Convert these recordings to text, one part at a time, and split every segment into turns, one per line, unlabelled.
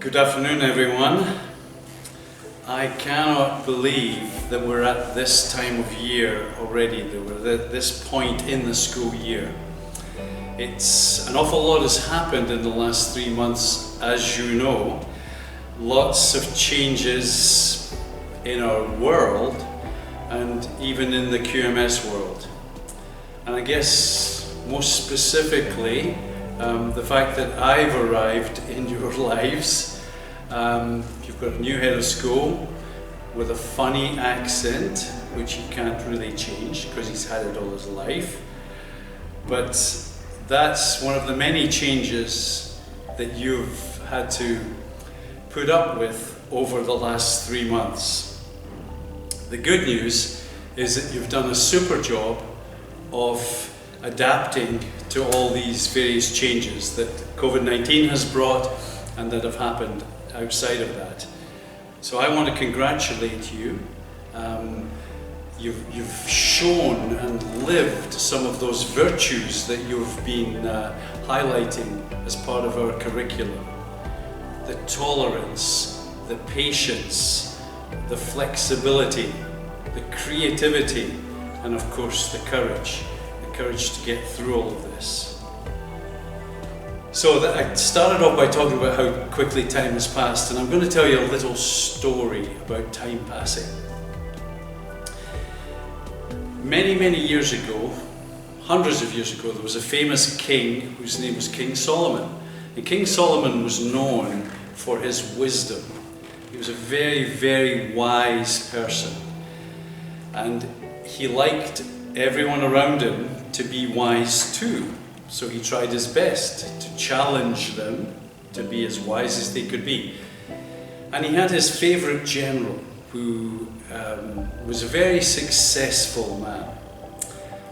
Good afternoon, everyone. I cannot believe that we're at this time of year already, that we're at this point in the school year. An awful lot has happened in the last 3 months, as you know. Lots of changes in our world and even in the QMS world. And I guess most specifically, the fact that I've arrived in your lives. You've got a new head of school with a funny accent, which he can't really change because he's had it all his life. But that's one of the many changes that you've had to put up with over the last 3 months. The good news is that you've done a super job of adapting to all these various changes that COVID-19 has brought and that have happened outside of that. So I want to congratulate you. You've shown and lived some of those virtues that you've been highlighting as part of our curriculum. The tolerance, the patience, the flexibility, the creativity, and of course the courage to get through all of this. So I started off by talking about how quickly time has passed, and I'm going to tell you a little story about time passing. Many years ago, hundreds of years ago, there was a famous king whose name was King Solomon. And King Solomon was known for his wisdom. He was a very wise person. And he liked everyone around him to be wise too. So he tried his best to challenge them to be as wise as they could be. And he had his favourite general, who was a very successful man.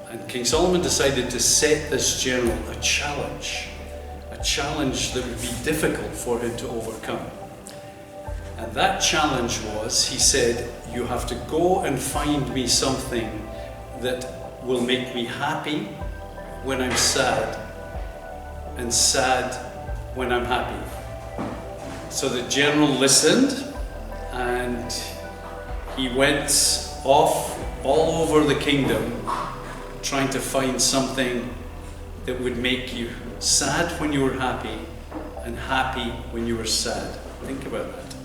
And King Solomon decided to set this general a challenge that would be difficult for him to overcome. And that challenge was, he said, you have to go and find me something that will make me happy when I'm sad, and sad when I'm happy. So the general listened, and he went off all over the kingdom trying to find something that would make you sad when you were happy and happy when you were sad. Think about that.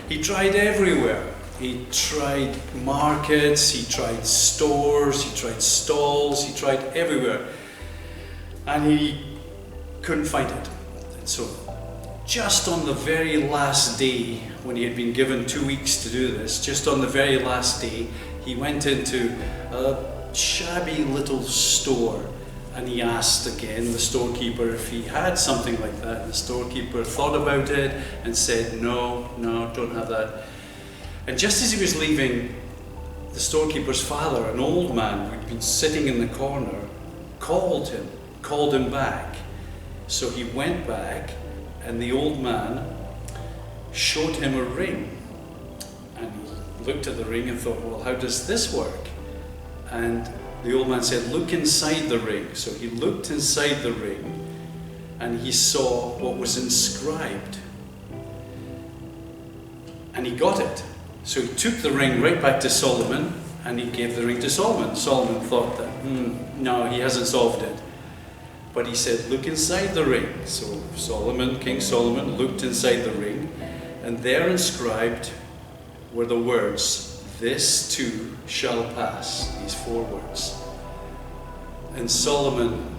He tried everywhere. He tried markets, he tried stores, he tried stalls, he tried everywhere. And he couldn't find it. And so just on the very last day, when he had been given 2 weeks to do this, just on the very last day, he went into a shabby little store and he asked again the storekeeper if he had something like that. And the storekeeper thought about it and said, no, don't have that. And just as he was leaving, the storekeeper's father, an old man who'd been sitting in the corner, called him back. So he went back, and the old man showed him a ring. And he looked at the ring and thought, well, how does this work? And the old man said, look inside the ring. So he looked inside the ring, and he saw what was inscribed. And he got it. So he took the ring right back to Solomon, and he gave the ring to Solomon. Solomon thought that, no, he hasn't solved it. But he said, look inside the ring. So King Solomon looked inside the ring, and there inscribed were the words, this too shall pass, these 4 words. And Solomon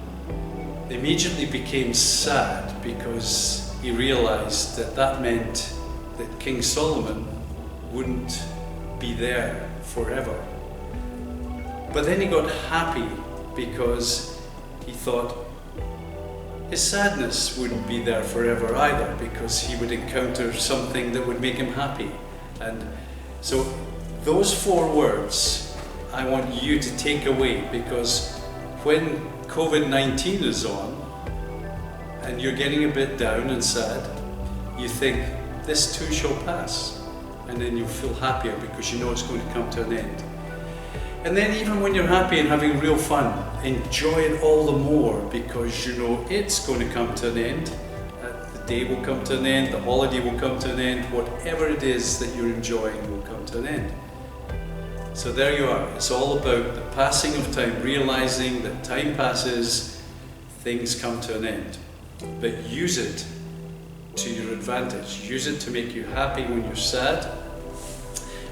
immediately became sad because he realized that that meant that King Solomon wouldn't be there forever. But then he got happy because he thought his sadness wouldn't be there forever either, because he would encounter something that would make him happy. And so those 4 words I want you to take away, because when COVID-19 is on and you're getting a bit down and sad, you think, this too shall pass. And then you'll feel happier because you know it's going to come to an end. And then even when you're happy and having real fun, enjoy it all the more because you know it's going to come to an end at the day will come to an end, the holiday will come to an end, whatever it is that you're enjoying will come to an end. So there you are. It's all about the passing of time, realizing that time passes, things come to an end. But use it to your advantage. Use it to make you happy when you're sad,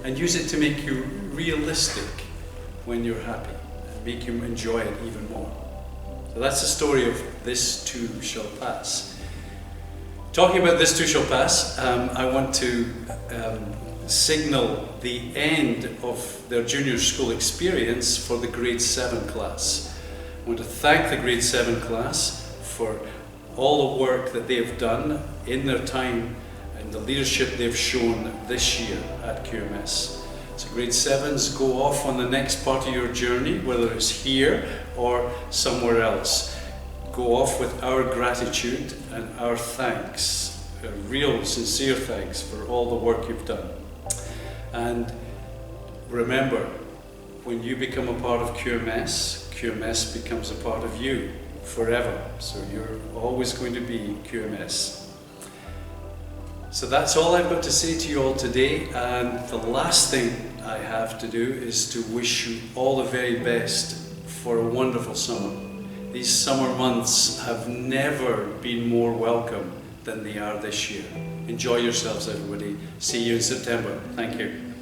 and use it to make you realistic when you're happy, and make you enjoy it even more. So that's the story of This Too Shall Pass. Talking about This Too Shall Pass, I want to signal the end of their junior school experience for the grade 7 class. I want to thank the grade 7 class for all the work that they have done in their time and the leadership they've shown this year at QMS. So grade 7s, go off on the next part of your journey, whether it's here or somewhere else. Go off with our gratitude and our thanks, a real sincere thanks for all the work you've done. And remember, when you become a part of QMS, QMS becomes a part of you forever. So you're always going to be QMS. So that's all I've got to say to you all today, and the last thing I have to do is to wish you all the very best for a wonderful summer. These summer months have never been more welcome than they are this year. Enjoy yourselves, everybody. See you in September. Thank you.